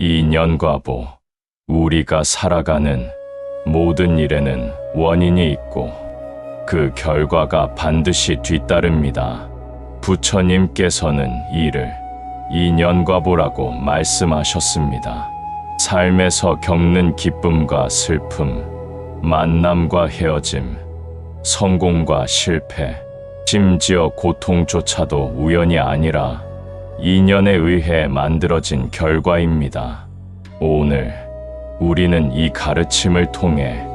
인연과보, 우리가 살아가는 모든 일에는 원인이 있고 그 결과가 반드시 뒤따릅니다. 부처님께서는 이를 인연과보라고 말씀하셨습니다. 삶에서 겪는 기쁨과 슬픔, 만남과 헤어짐, 성공과 실패, 심지어 고통조차도 우연이 아니라 인연에 의해 만들어진 결과입니다. 오늘 우리는 이 가르침을 통해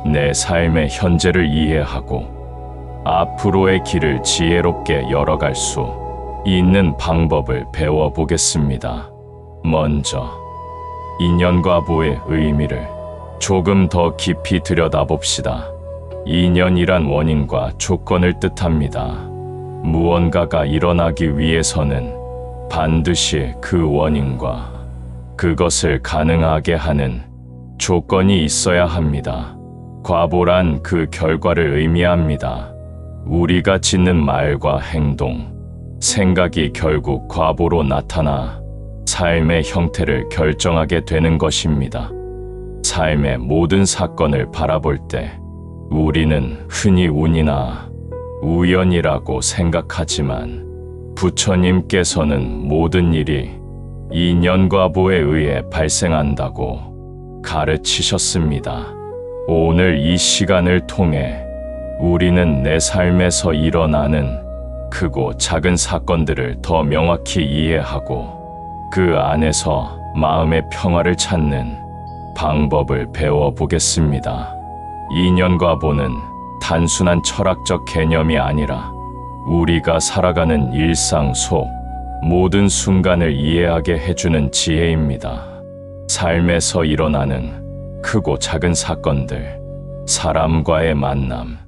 내 삶의 현재를 이해하고 앞으로의 길을 지혜롭게 열어갈 수 있는 방법을 배워보겠습니다. 먼저 인연과보의 의미를 조금 더 깊이 들여다봅시다. 인연이란 원인과 조건을 뜻합니다. 무언가가 일어나기 위해서는 반드시 그 원인과 그것을 가능하게 하는 조건이 있어야 합니다. 과보란 그 결과를 의미합니다. 우리가 짓는 말과 행동, 생각이 결국 과보로 나타나 삶의 형태를 결정하게 되는 것입니다. 삶의 모든 사건을 바라볼 때 우리는 흔히 운이나 우연이라고 생각하지만 부처님께서는 모든 일이 인연과보에 의해 발생한다고 가르치셨습니다. 오늘 이 시간을 통해 우리는 내 삶에서 일어나는 크고 작은 사건들을 더 명확히 이해하고 그 안에서 마음의 평화를 찾는 방법을 배워보겠습니다. 인연과보는 단순한 철학적 개념이 아니라 우리가 살아가는 일상 속 모든 순간을 이해하게 해주는 지혜입니다. 삶에서 일어나는 크고 작은 사건들, 사람과의 만남,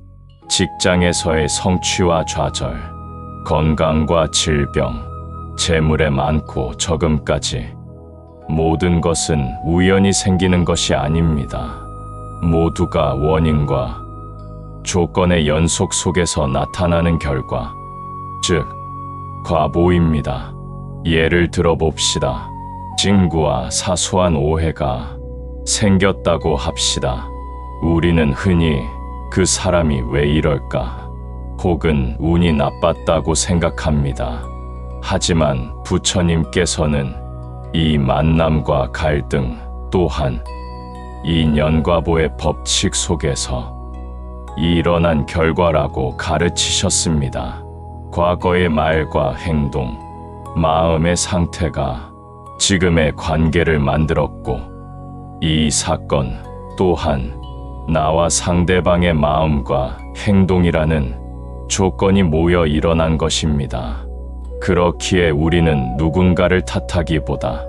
직장에서의 성취와 좌절, 건강과 질병, 재물의 많고 적음까지 모든 것은 우연히 생기는 것이 아닙니다. 모두가 원인과 조건의 연속 속에서 나타나는 결과, 즉 과보입니다. 예를 들어봅시다. 친구와 사소한 오해가 생겼다고 합시다. 우리는 흔히 그 사람이 왜 이럴까? 혹은 운이 나빴다고 생각합니다. 하지만 부처님께서는 이 만남과 갈등 또한 인연과보의 법칙 속에서 일어난 결과라고 가르치셨습니다. 과거의 말과 행동, 마음의 상태가 지금의 관계를 만들었고 이 사건 또한 나와 상대방의 마음과 행동이라는 조건이 모여 일어난 것입니다. 그렇기에 우리는 누군가를 탓하기보다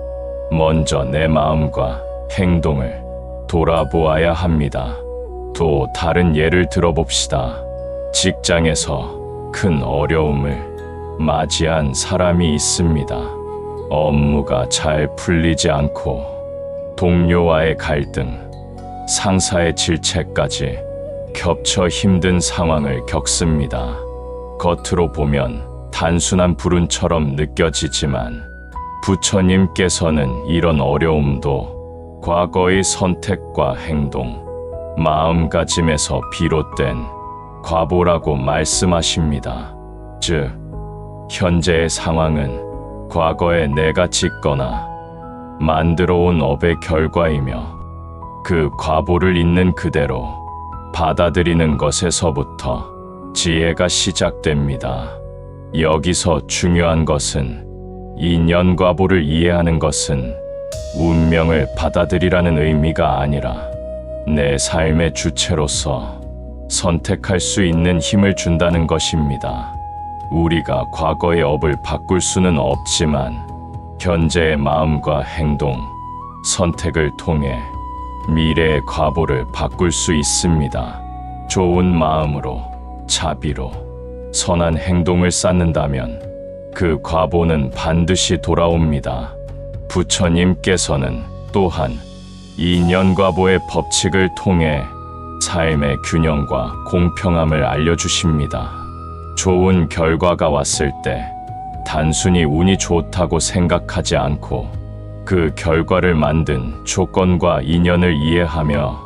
먼저 내 마음과 행동을 돌아보아야 합니다. 또 다른 예를 들어봅시다. 직장에서 큰 어려움을 맞이한 사람이 있습니다. 업무가 잘 풀리지 않고 동료와의 갈등, 상사의 질책까지 겹쳐 힘든 상황을 겪습니다. 겉으로 보면 단순한 불운처럼 느껴지지만 부처님께서는 이런 어려움도 과거의 선택과 행동, 마음가짐에서 비롯된 과보라고 말씀하십니다. 즉, 현재의 상황은 과거에 내가 짓거나 만들어온 업의 결과이며 그 과보를 있는 그대로 받아들이는 것에서부터 지혜가 시작됩니다. 여기서 중요한 것은 인연과보를 이해하는 것은 운명을 받아들이라는 의미가 아니라 내 삶의 주체로서 선택할 수 있는 힘을 준다는 것입니다. 우리가 과거의 업을 바꿀 수는 없지만 현재의 마음과 행동, 선택을 통해 미래의 과보를 바꿀 수 있습니다. 좋은 마음으로, 자비로, 선한 행동을 쌓는다면 그 과보는 반드시 돌아옵니다. 부처님께서는 또한 인연과보의 법칙을 통해 삶의 균형과 공평함을 알려주십니다. 좋은 결과가 왔을 때 단순히 운이 좋다고 생각하지 않고 그 결과를 만든 조건과 인연을 이해하며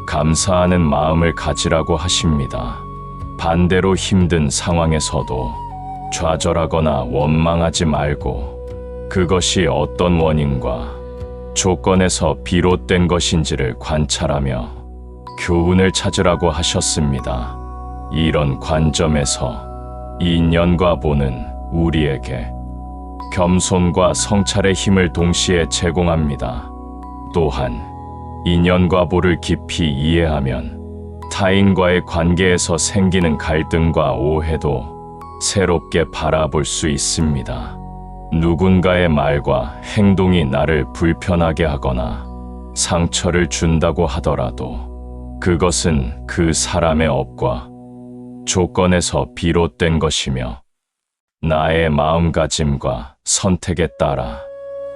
감사하는 마음을 가지라고 하십니다. 반대로 힘든 상황에서도 좌절하거나 원망하지 말고 그것이 어떤 원인과 조건에서 비롯된 것인지를 관찰하며 교훈을 찾으라고 하셨습니다. 이런 관점에서 인연과 보는 우리에게 겸손과 성찰의 힘을 동시에 제공합니다. 또한 인연과 보를 깊이 이해하면 타인과의 관계에서 생기는 갈등과 오해도 새롭게 바라볼 수 있습니다. 누군가의 말과 행동이 나를 불편하게 하거나 상처를 준다고 하더라도 그것은 그 사람의 업과 조건에서 비롯된 것이며 나의 마음가짐과 선택에 따라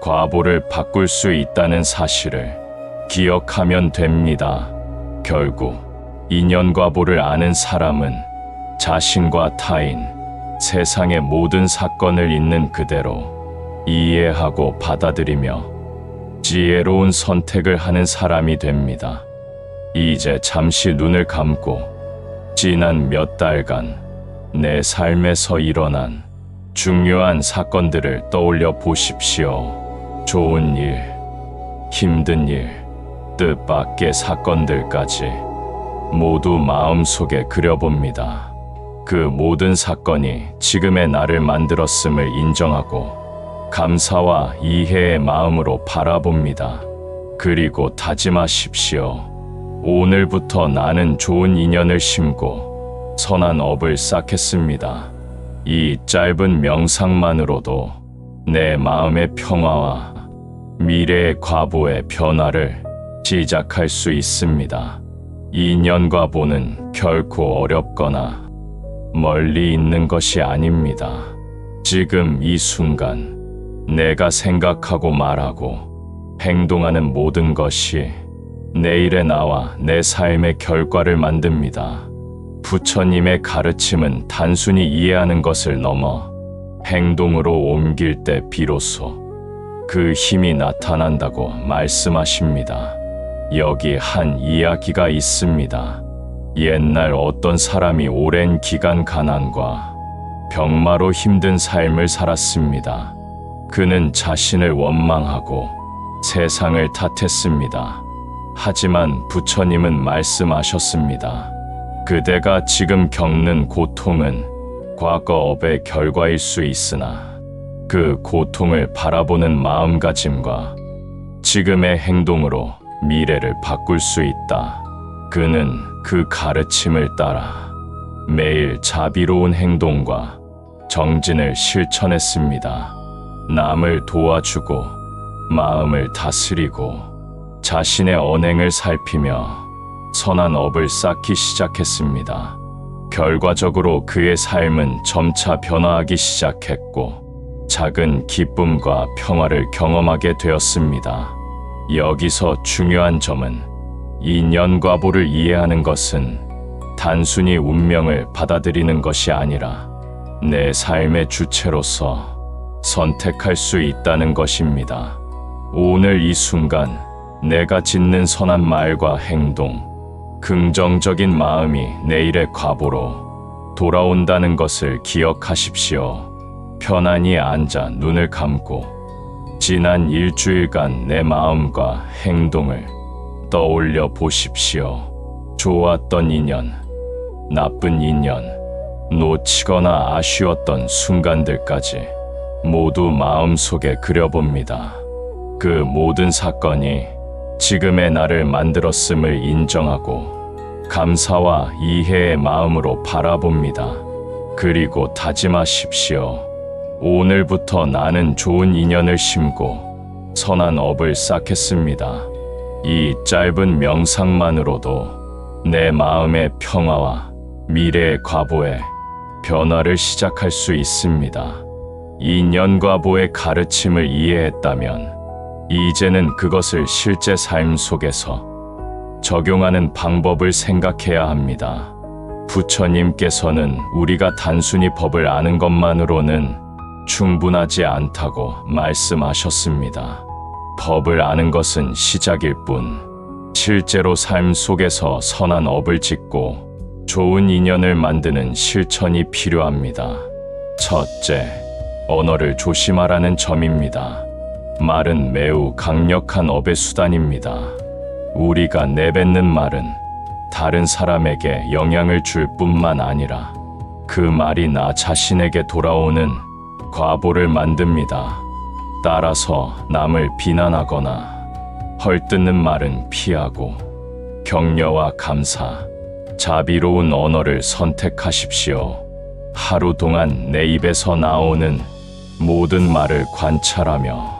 과보를 바꿀 수 있다는 사실을 기억하면 됩니다. 결국 인연과 보를 아는 사람은 자신과 타인, 세상의 모든 사건을 있는 그대로 이해하고 받아들이며 지혜로운 선택을 하는 사람이 됩니다. 이제 잠시 눈을 감고 지난 몇 달간 내 삶에서 일어난 중요한 사건들을 떠올려 보십시오. 좋은 일, 힘든 일, 뜻밖의 사건들까지 모두 마음속에 그려봅니다. 그 모든 사건이 지금의 나를 만들었음을 인정하고 감사와 이해의 마음으로 바라봅니다. 그리고 다짐하십시오. 오늘부터 나는 좋은 인연을 심고 선한 업을 쌓겠습니다. 이 짧은 명상만으로도 내 마음의 평화와 미래의 과보의 변화를 시작할 수 있습니다. 인연과 보는 결코 어렵거나 멀리 있는 것이 아닙니다. 지금 이 순간 내가 생각하고 말하고 행동하는 모든 것이 내일의 나와 내 삶의 결과를 만듭니다. 부처님의 가르침은 단순히 이해하는 것을 넘어 행동으로 옮길 때 비로소 그 힘이 나타난다고 말씀하십니다. 여기 한 이야기가 있습니다. 옛날 어떤 사람이 오랜 기간 가난과 병마로 힘든 삶을 살았습니다. 그는 자신을 원망하고 세상을 탓했습니다. 하지만 부처님은 말씀하셨습니다. 그대가 지금 겪는 고통은 과거 업의 결과일 수 있으나 그 고통을 바라보는 마음가짐과 지금의 행동으로 미래를 바꿀 수 있다. 그는 그 가르침을 따라 매일 자비로운 행동과 정진을 실천했습니다. 남을 도와주고 마음을 다스리고 자신의 언행을 살피며 선한 업을 쌓기 시작했습니다. 결과적으로 그의 삶은 점차 변화하기 시작했고 작은 기쁨과 평화를 경험하게 되었습니다. 여기서 중요한 점은 인연과 보를 이해하는 것은 단순히 운명을 받아들이는 것이 아니라 내 삶의 주체로서 선택할 수 있다는 것입니다. 오늘 이 순간 내가 짓는 선한 말과 행동, 긍정적인 마음이 내일의 과보로 돌아온다는 것을 기억하십시오. 편안히 앉아 눈을 감고 지난 일주일간 내 마음과 행동을 떠올려 보십시오. 좋았던 인연, 나쁜 인연, 놓치거나 아쉬웠던 순간들까지 모두 마음속에 그려봅니다. 그 모든 사건이 지금의 나를 만들었음을 인정하고 감사와 이해의 마음으로 바라봅니다. 그리고 다짐하십시오. 오늘부터 나는 좋은 인연을 심고 선한 업을 쌓겠습니다. 이 짧은 명상만으로도 내 마음의 평화와 미래의 과보에 변화를 시작할 수 있습니다. 인연과 보의 가르침을 이해했다면 이제는 그것을 실제 삶 속에서 적용하는 방법을 생각해야 합니다. 부처님께서는 우리가 단순히 법을 아는 것만으로는 충분하지 않다고 말씀하셨습니다. 법을 아는 것은 시작일 뿐, 실제로 삶 속에서 선한 업을 짓고 좋은 인연을 만드는 실천이 필요합니다. 첫째, 언어를 조심하라는 점입니다. 말은 매우 강력한 업의 수단입니다. 우리가 내뱉는 말은 다른 사람에게 영향을 줄 뿐만 아니라 그 말이 나 자신에게 돌아오는 과보를 만듭니다. 따라서 남을 비난하거나 헐뜯는 말은 피하고 격려와 감사, 자비로운 언어를 선택하십시오. 하루 동안 내 입에서 나오는 모든 말을 관찰하며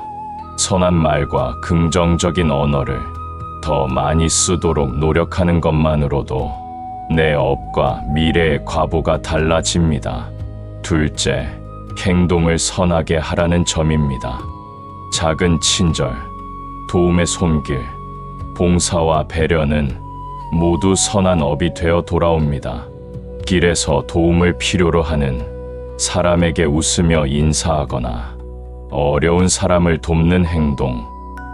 선한 말과 긍정적인 언어를 더 많이 쓰도록 노력하는 것만으로도 내 업과 미래의 과보가 달라집니다. 둘째, 행동을 선하게 하라는 점입니다. 작은 친절, 도움의 손길, 봉사와 배려는 모두 선한 업이 되어 돌아옵니다. 길에서 도움을 필요로 하는 사람에게 웃으며 인사하거나 어려운 사람을 돕는 행동,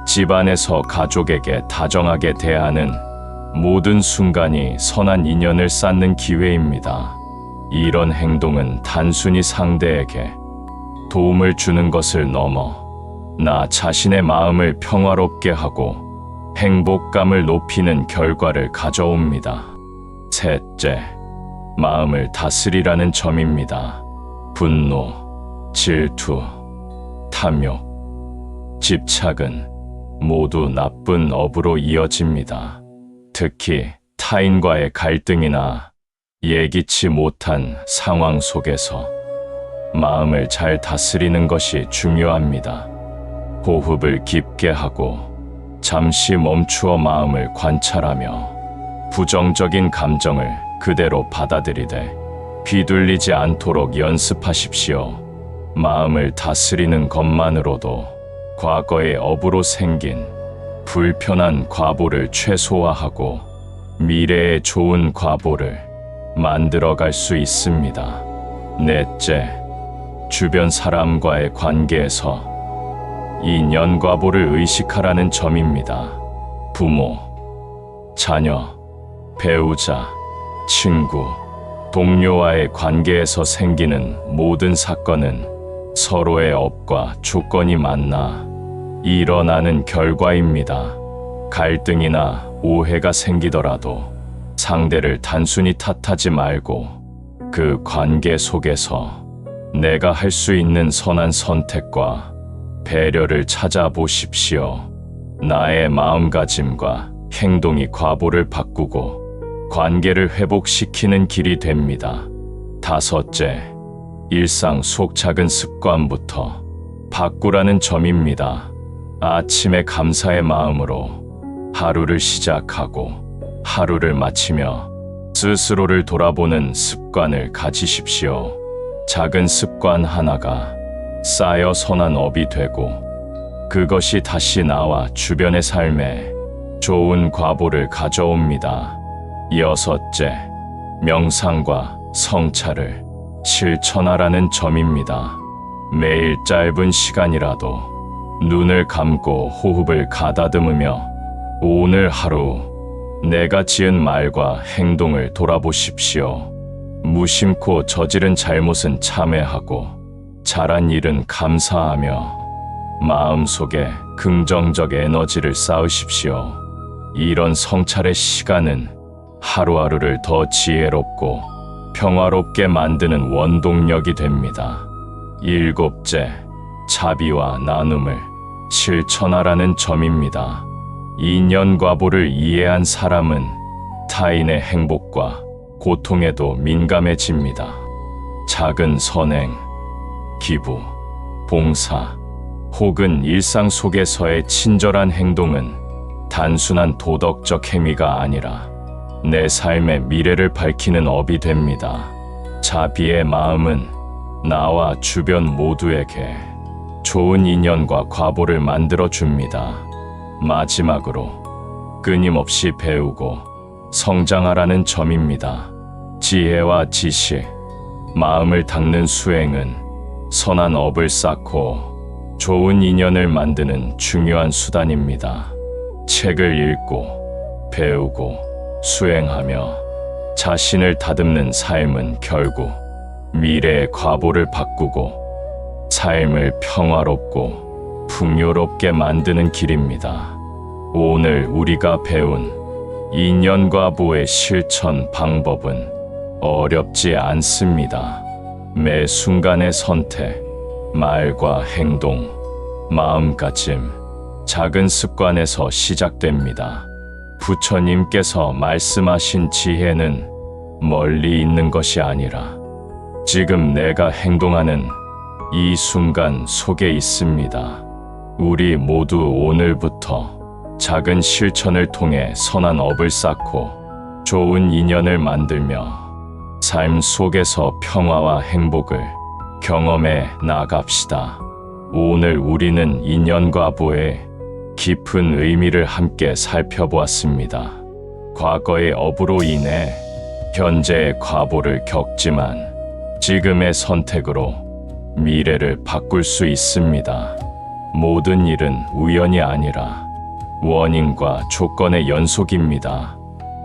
집안에서 가족에게 다정하게 대하는 모든 순간이 선한 인연을 쌓는 기회입니다. 이런 행동은 단순히 상대에게 도움을 주는 것을 넘어 나 자신의 마음을 평화롭게 하고 행복감을 높이는 결과를 가져옵니다. 셋째, 마음을 다스리라는 점입니다. 분노, 질투, 탐욕, 집착은 모두 나쁜 업으로 이어집니다. 특히 타인과의 갈등이나 예기치 못한 상황 속에서 마음을 잘 다스리는 것이 중요합니다. 호흡을 깊게 하고 잠시 멈추어 마음을 관찰하며 부정적인 감정을 그대로 받아들이되 휘둘리지 않도록 연습하십시오. 마음을 다스리는 것만으로도 과거의 업으로 생긴 불편한 과보를 최소화하고 미래의 좋은 과보를 만들어갈 수 있습니다. 넷째, 주변 사람과의 관계에서 인연 과보를 의식하라는 점입니다. 부모, 자녀, 배우자, 친구, 동료와의 관계에서 생기는 모든 사건은 서로의 업과 조건이 만나 일어나는 결과입니다. 갈등이나 오해가 생기더라도 상대를 단순히 탓하지 말고 그 관계 속에서 내가 할 수 있는 선한 선택과 배려를 찾아보십시오. 나의 마음가짐과 행동이 과보를 바꾸고 관계를 회복시키는 길이 됩니다. 다섯째, 일상 속 작은 습관부터 바꾸라는 점입니다. 아침에 감사의 마음으로 하루를 시작하고 하루를 마치며 스스로를 돌아보는 습관을 가지십시오. 작은 습관 하나가 쌓여 선한 업이 되고 그것이 다시 나와 주변의 삶에 좋은 과보를 가져옵니다. 여섯째, 명상과 성찰을 실천하라는 점입니다. 매일 짧은 시간이라도 눈을 감고 호흡을 가다듬으며 오늘 하루 내가 지은 말과 행동을 돌아보십시오. 무심코 저지른 잘못은 참회하고 잘한 일은 감사하며 마음속에 긍정적 에너지를 쌓으십시오. 이런 성찰의 시간은 하루하루를 더 지혜롭고 평화롭게 만드는 원동력이 됩니다. 일곱째, 자비와 나눔을 실천하라는 점입니다. 인연과보를 이해한 사람은 타인의 행복과 고통에도 민감해집니다. 작은 선행, 기부, 봉사, 혹은 일상 속에서의 친절한 행동은 단순한 도덕적 행위가 아니라 내 삶의 미래를 밝히는 업이 됩니다. 자비의 마음은 나와 주변 모두에게 좋은 인연과 과보를 만들어 줍니다. 마지막으로 끊임없이 배우고 성장하라는 점입니다. 지혜와 지식, 마음을 닦는 수행은 선한 업을 쌓고 좋은 인연을 만드는 중요한 수단입니다. 책을 읽고, 배우고, 수행하며 자신을 다듬는 삶은 결국 미래의 과보를 바꾸고 삶을 평화롭고 풍요롭게 만드는 길입니다. 오늘 우리가 배운 인연과보의 실천 방법은 어렵지 않습니다. 매 순간의 선택, 말과 행동, 마음가짐, 작은 습관에서 시작됩니다. 부처님께서 말씀하신 지혜는 멀리 있는 것이 아니라 지금 내가 행동하는 이 순간 속에 있습니다. 우리 모두 오늘부터 작은 실천을 통해 선한 업을 쌓고 좋은 인연을 만들며 삶 속에서 평화와 행복을 경험해 나갑시다. 오늘 우리는 인연과보의 깊은 의미를 함께 살펴보았습니다. 과거의 업으로 인해 현재의 과보를 겪지만 지금의 선택으로 미래를 바꿀 수 있습니다. 모든 일은 우연이 아니라 원인과 조건의 연속입니다.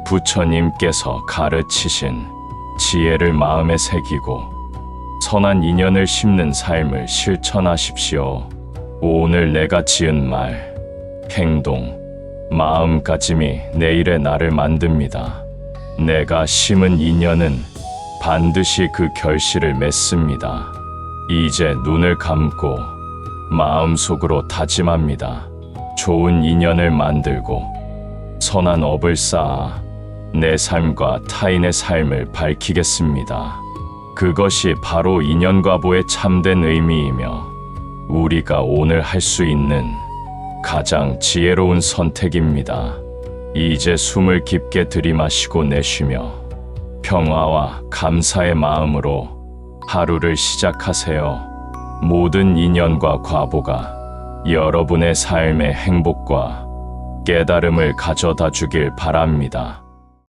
부처님께서 가르치신 지혜를 마음에 새기고 선한 인연을 심는 삶을 실천하십시오. 오늘 내가 지은 말, 행동, 마음가짐이 내일의 나를 만듭니다. 내가 심은 인연은 반드시 그 결실을 맺습니다. 이제 눈을 감고 마음속으로 다짐합니다. 좋은 인연을 만들고 선한 업을 쌓아 내 삶과 타인의 삶을 밝히겠습니다. 그것이 바로 인연과보의 참된 의미이며 우리가 오늘 할 수 있는 가장 지혜로운 선택입니다. 이제 숨을 깊게 들이마시고 내쉬며 평화와 감사의 마음으로 하루를 시작하세요. 모든 인연과 과보가 여러분의 삶의 행복과 깨달음을 가져다 주길 바랍니다.